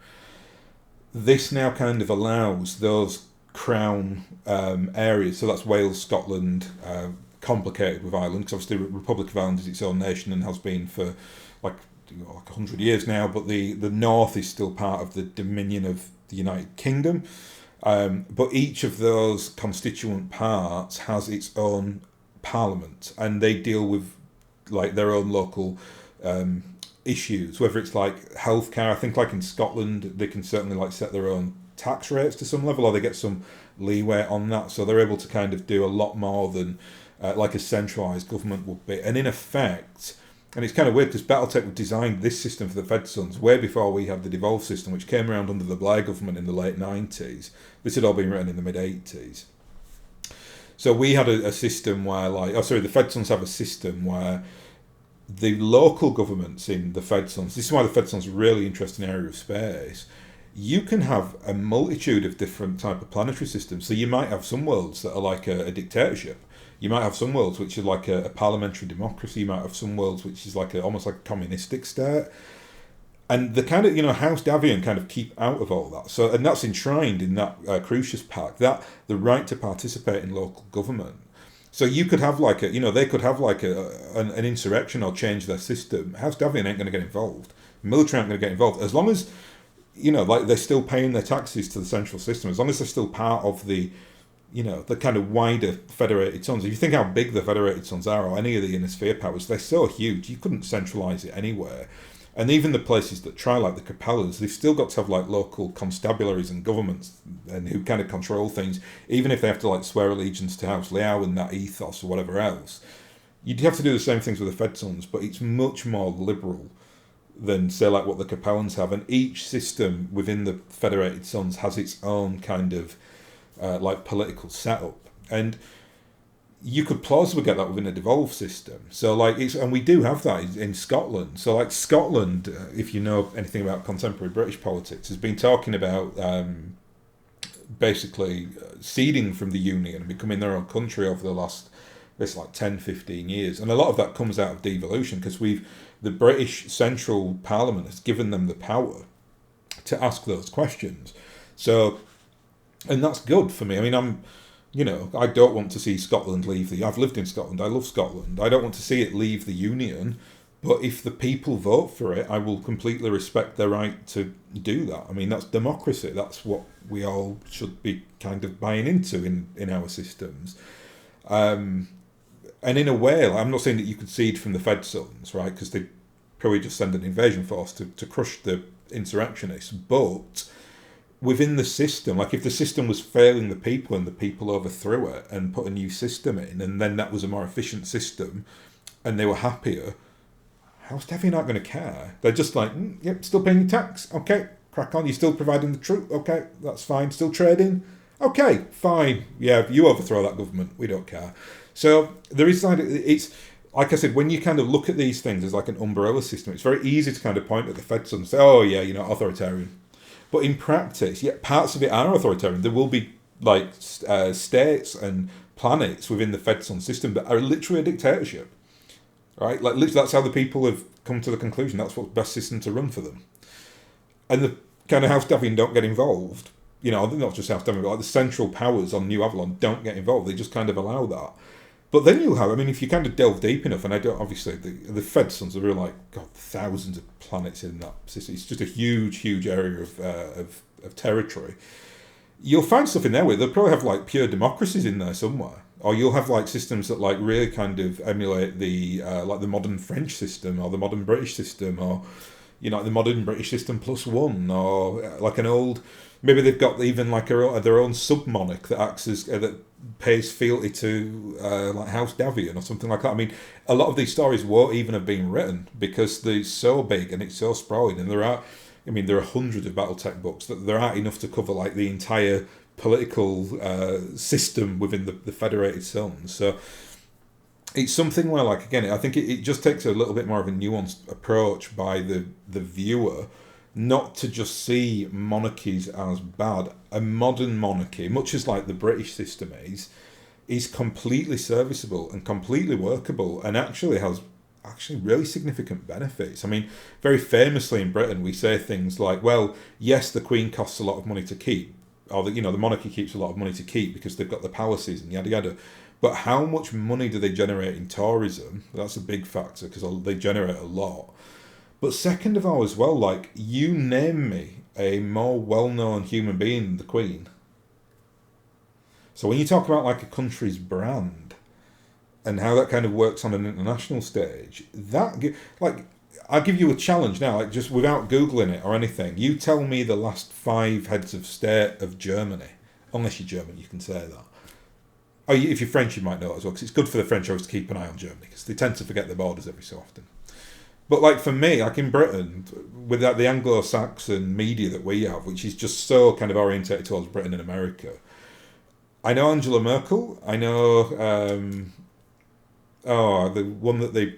This now kind of allows those Crown areas, so that's Wales, Scotland, complicated with Ireland, because obviously the Republic of Ireland is its own nation and has been for like 100 years now, but the north is still part of the Dominion of the United Kingdom. But each of those constituent parts has its own parliament, and they deal with like their own local issues, whether it's like healthcare. I think like in Scotland they can certainly like set their own tax rates to some level, or they get some leeway on that, so they're able to kind of do a lot more than like a centralised government would be. And in effect, and it's kind of weird because BattleTech designed this system for the Fed Sons way before we had the devolved system, which came around under the Blair government in the late 90s. This had all been written in the mid 80s. So we had a system where the Fed Sons have a system where the local governments in the Fed Sons, this is why the Fed Sons are a really interesting area of space. You can have a multitude of different type of planetary systems. So you might have some worlds that are like a dictatorship. You might have some worlds which are like a parliamentary democracy. You might have some worlds which is like almost like a communistic state. And the kind of, House Davian kind of keep out of all that. So, and that's enshrined in that Crucius Pact, that the right to participate in local government. So you could have like they could have like an insurrection or change their system. House Davian ain't going to get involved. Military aren't going to get involved. As long as, they're still paying their taxes to the central system, as long as they're still part of the, the kind of wider Federated Sons. If you think how big the Federated Sons are, or any of the inner sphere powers, they're so huge, you couldn't centralise it anywhere. And even the places that try, like the Capellas, they've still got to have like local constabularies and governments and who kind of control things, even if they have to like swear allegiance to House Liao and that ethos or whatever else. You'd have to do the same things with the Fed Sons, but it's much more liberal than, say, like what the Capellans have. And each system within the Federated Sons has its own kind of like political setup. And you could plausibly get that within a devolved system. So like and we do have that in Scotland. So like Scotland, if you know anything about contemporary British politics, has been talking about basically ceding from the Union and becoming their own country over the last, it's like 10, 15 years. And a lot of that comes out of devolution because the British Central Parliament has given them the power to ask those questions. So, and that's good for me. I mean, I don't want to see Scotland leave I've lived in Scotland, I love Scotland. I don't want to see it leave the Union, but if the people vote for it, I will completely respect their right to do that. I mean, that's democracy. That's what we all should be kind of buying into in our systems. And in a way, I'm not saying that you could cede from the Fed Sons, right, because they'd probably just send an invasion force to crush the insurrectionists, but within the system, like if the system was failing the people and the people overthrew it and put a new system in, and then that was a more efficient system and they were happier, how's Devi not going to care? They're just like, yep, still paying your tax, okay, crack on. You're still providing the troop, okay, that's fine. Still trading, okay, fine. Yeah, if you overthrow that government, we don't care. So there is like, it's like I said, when you kind of look at these things as like an umbrella system, it's very easy to kind of point at the Fed and say, oh yeah, authoritarian. But in practice, yeah, parts of it are authoritarian. There will be like states and planets within the Fed Sun system that are literally a dictatorship, right? Like literally, that's how the people have come to the conclusion. That's what's best system to run for them. And the kind of House Davian don't get involved. Not just House Davian, but like the central powers on New Avalon don't get involved. They just kind of allow that. But then you'll have, if you kind of delve deep enough, and I don't, obviously, the Fed Suns are really like, God, thousands of planets in that system. It's just a huge, huge area of territory. You'll find stuff in there where they'll probably have like pure democracies in there somewhere. Or you'll have like systems that like really kind of emulate the like the modern French system or the modern British system or, the modern British system plus one, or like an old, maybe they've got even like their own sub-monarch that acts as, that pays fealty to like House Davian or something like that. I mean, a lot of these stories won't even have been written because they're so big and it's so sprawling, and there are hundreds of BattleTech books that there aren't enough to cover like the entire political system within the Federated Sons. So it's something where, like, again, I think it just takes a little bit more of a nuanced approach by the viewer, not to just see monarchies as bad. A modern monarchy, much as like the British system is completely serviceable and completely workable, and actually has actually really significant benefits. I mean, very famously in Britain, we say things like, well, yes, the Queen costs a lot of money to keep, or the monarchy keeps a lot of money to keep because they've got the palaces and yada yada. But how much money do they generate in tourism? That's a big factor because they generate a lot. But second of all, as well, like, you name me a more well-known human being than the Queen. So when you talk about like a country's brand and how that kind of works on an international stage, like, I'll give you a challenge now, like, just without googling it or anything. You tell me the last 5 heads of state of Germany. Unless you're German, you can say that. Oh, if you're French, you might know it as well, because it's good for the French always to keep an eye on Germany, because they tend to forget their borders every so often. But like for me, like in Britain, with that, the Anglo-Saxon media that we have, which is just so kind of orientated towards Britain and America, I know Angela Merkel. I know, the one that they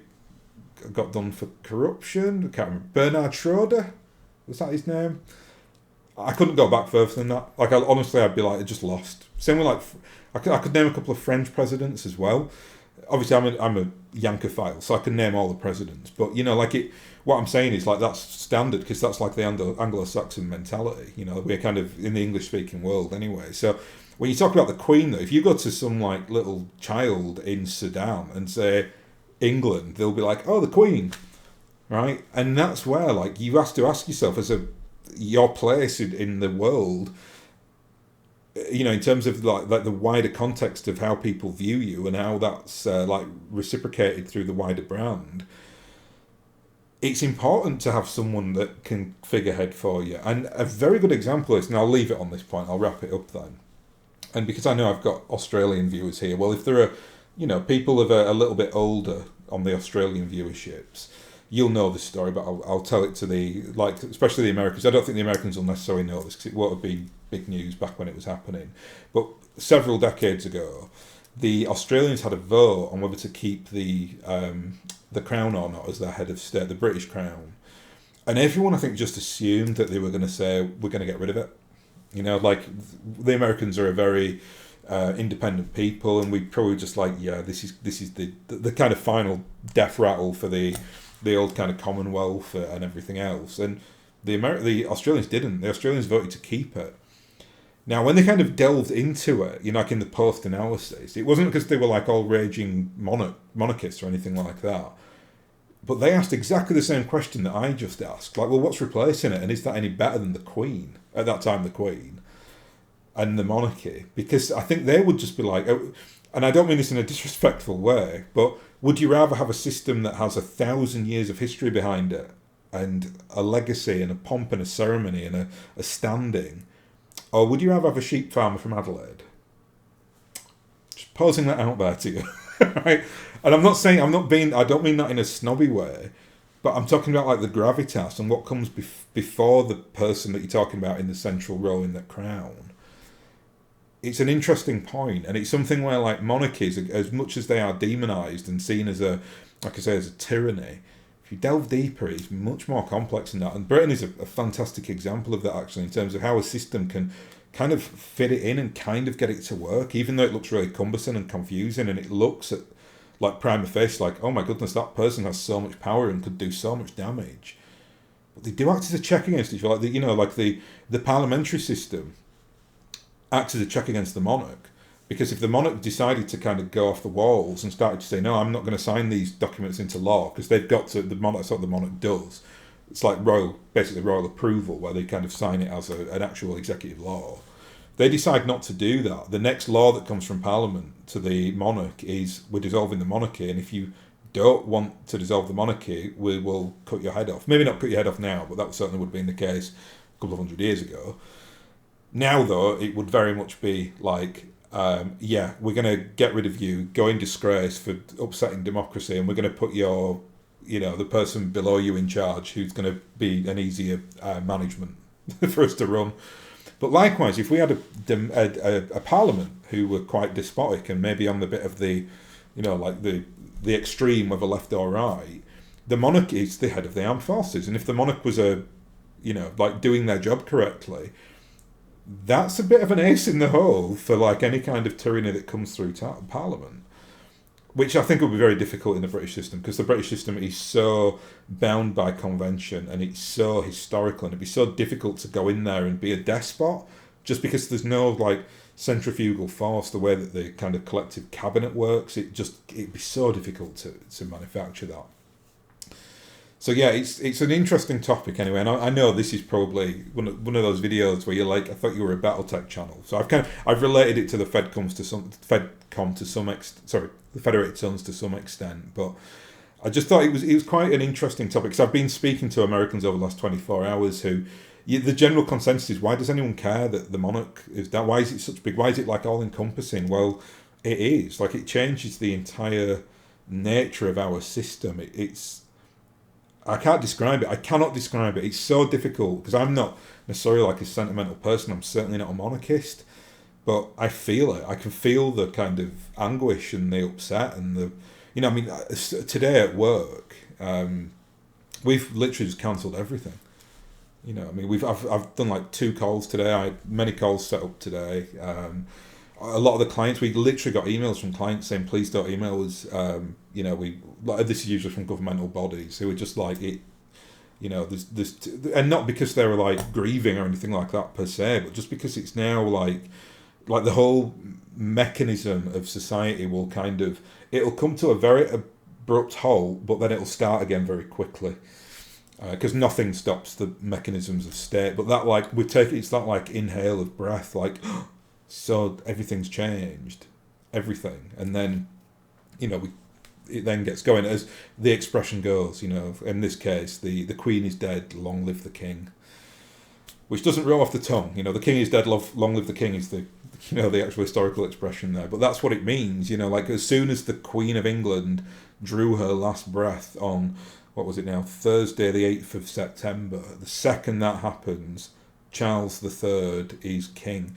got done for corruption. I can't remember. Bernard Schroeder, was that his name? I couldn't go back further than that. Like, honestly, I'd be like, I just lost. Same with like, I could name a couple of French presidents as well. Obviously, I'm a Yankophile, so I can name all the presidents. But what I'm saying is, like, that's standard because that's like the Anglo-Saxon mentality. We're kind of in the English-speaking world anyway. So when you talk about the Queen, though, if you go to some like little child in Sudan and say England, they'll be like, "Oh, the Queen," right? And that's where, like, you have to ask yourself your place in the world. In terms of like the wider context of how people view you and how that's like reciprocated through the wider brand, it's important to have someone that can figurehead for you. And a very good example is, and I'll leave it on this point, I'll wrap it up then. And because I know I've got Australian viewers here, well, if there are, people of a little bit older on the Australian viewerships, you'll know this story, but I'll tell it to especially the Americans. I don't think the Americans will necessarily know this because it won't have been big news back when it was happening. But several decades ago, the Australians had a vote on whether to keep the crown or not as their head of state, the British crown. And everyone, I think, just assumed that they were going to say, we're going to get rid of it. Like, the Americans are a very independent people, and we probably just like, yeah, this is the kind of final death rattle for the old kind of Commonwealth and everything else. And the Australians didn't. The Australians voted to keep it. Now, when they kind of delved into it, like in the post-analysis, it wasn't because they were like all raging monarchists or anything like that. But they asked exactly the same question that I just asked. Like, well, what's replacing it? And is that any better than the Queen? At that time, the Queen and the monarchy. Because I think they would just be like, and I don't mean this in a disrespectful way, but would you rather have a system that has 1,000 years of history behind it and a legacy and a pomp and a ceremony and a standing? Or would you rather have a sheep farmer from Adelaide? Just posing that out there to you. Right? And I don't mean that in a snobby way, but I'm talking about like the gravitas and what comes before the person that you're talking about in the central role in the crown. It's an interesting point, and it's something where, like, monarchies, as much as they are demonised and seen as as a tyranny, if you delve deeper, it's much more complex than that. And Britain is a fantastic example of that, actually, in terms of how a system can kind of fit it in and kind of get it to work, even though it looks really cumbersome and confusing, and it looks at, like, prima facie, like, oh my goodness, that person has so much power and could do so much damage. But they do act as a check against each other, like the parliamentary system acts as a check against the monarch. Because if the monarch decided to kind of go off the walls and started to say, no, I'm not going to sign these documents into law, because they've got to, that's what the monarch does. It's like basically royal approval, where they kind of sign it as an actual executive law. They decide not to do that. The next law that comes from Parliament to the monarch is, we're dissolving the monarchy, and if you don't want to dissolve the monarchy, we will cut your head off. Maybe not cut your head off now, but that certainly would have been the case a couple of 100 years ago. Now, though, it would very much be like, we're going to get rid of you, go in disgrace for upsetting democracy, and we're going to put the person below you in charge, who's going to be an easier management for us to run. But likewise, if we had a parliament who were quite despotic and maybe on the bit of the, the extreme, whether left or right, the monarch is the head of the armed forces, and if the monarch was like doing their job correctly, that's a bit of an ace in the hole for like any kind of tyranny that comes through Parliament, which I think will be very difficult in the British system, because the British system is so bound by convention and it's so historical, and it'd be so difficult to go in there and be a despot, just because there's no like centrifugal force, the way that the kind of collective cabinet works. It'd be so difficult to manufacture that. So yeah, it's an interesting topic anyway, and I know this is probably one of those videos where you're like, I thought you were a BattleTech channel. So I've related it to the Fedcom to some extent. Sorry, the Federated Sons to some extent, but I just thought it was quite an interesting topic, because I've been speaking to Americans over the last 24 hours who, the general consensus is, why does anyone care that the monarch is that? Why is it such big? Why is it like all encompassing? Well, it is. Like, it changes the entire nature of our system. I can't describe it. I cannot describe it. It's so difficult, because I'm not necessarily like a sentimental person. I'm certainly not a monarchist, but I feel it. I can feel the kind of anguish and the upset and the, I mean, today at work, we've literally just cancelled everything. I mean, I've done like 2 calls today. I had many calls set up today. A lot of the clients, we literally got emails from clients saying, please don't email us. This is usually from governmental bodies who are just like, and not because they were like grieving or anything like that per se, but just because it's now like the whole mechanism of society will it'll come to a very abrupt halt, but then it'll start again very quickly. Because nothing stops the mechanisms of state, but that it's that like inhale of breath, like, so everything's changed, everything, and then, it then gets going, as the expression goes. In this case, the Queen is dead, long live the King, which doesn't roll off the tongue. The King is dead, long live the King is the the actual historical expression there, but that's what it means. Like, as soon as the Queen of England drew her last breath on, what was it now, Thursday the 8th of September, the second that happens, Charles III is king.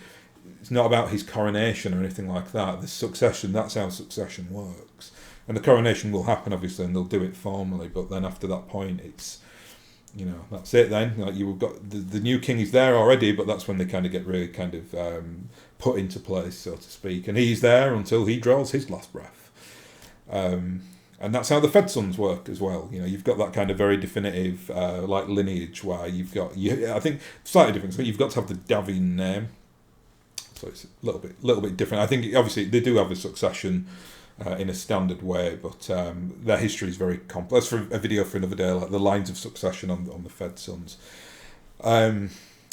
It's not about his coronation or anything like that. The succession, that's how succession works. And the coronation will happen, obviously, and they'll do it formally, but then after that point, it's, that's it then. Like, you've got, the new king is there already, but that's when they kind of get really put into place, so to speak. And he's there until he draws his last breath. And that's how the Fed Sons work as well. You've got that kind of very definitive lineage where I think slightly different. So you've got to have the Davin name. So it's a little bit different. I think obviously they do have a succession in a standard way, but their history is very complex. For a video for another day, like the lines of succession on the Fed Sons. I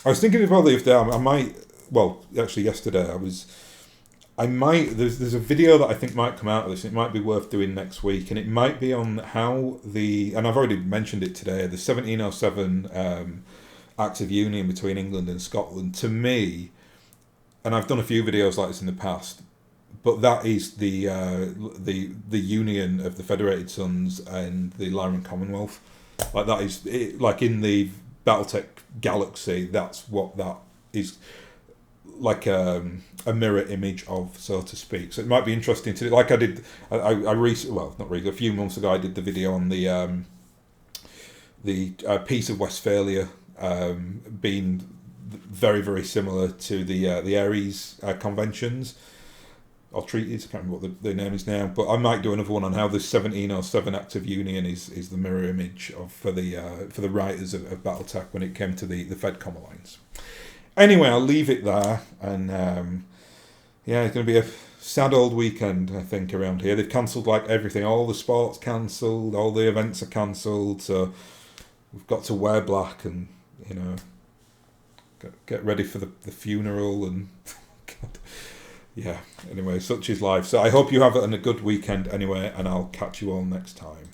was thinking about the other day. I might. Well, actually, yesterday there's a video that I think might come out of this. It might be worth doing next week, and it might be on how and I've already mentioned it today, the 1707 Act of Union between England and Scotland. To me, and I've done a few videos like this in the past, but that is the union of the Federated Sons and the Lyran Commonwealth. Like, that is it, like in the BattleTech galaxy. That's what that is. Like a mirror image of, so to speak. So it might be interesting to do. Like I did, a few months ago, I did the video on the Peace of Westphalia being very, very similar to the Ares conventions or treaties. I can't remember what the name is now, but I might do another one on how the 1707 Act of Union is the mirror image for the writers of BattleTech when it came to the Fedcom alliance. Anyway, I'll leave it there, and it's going to be a sad old weekend, I think, around here. They've cancelled like everything. All the sports cancelled, all the events are cancelled, so we've got to wear black and, get ready for the funeral, and God, yeah, anyway, such is life. So I hope you have a good weekend anyway, and I'll catch you all next time.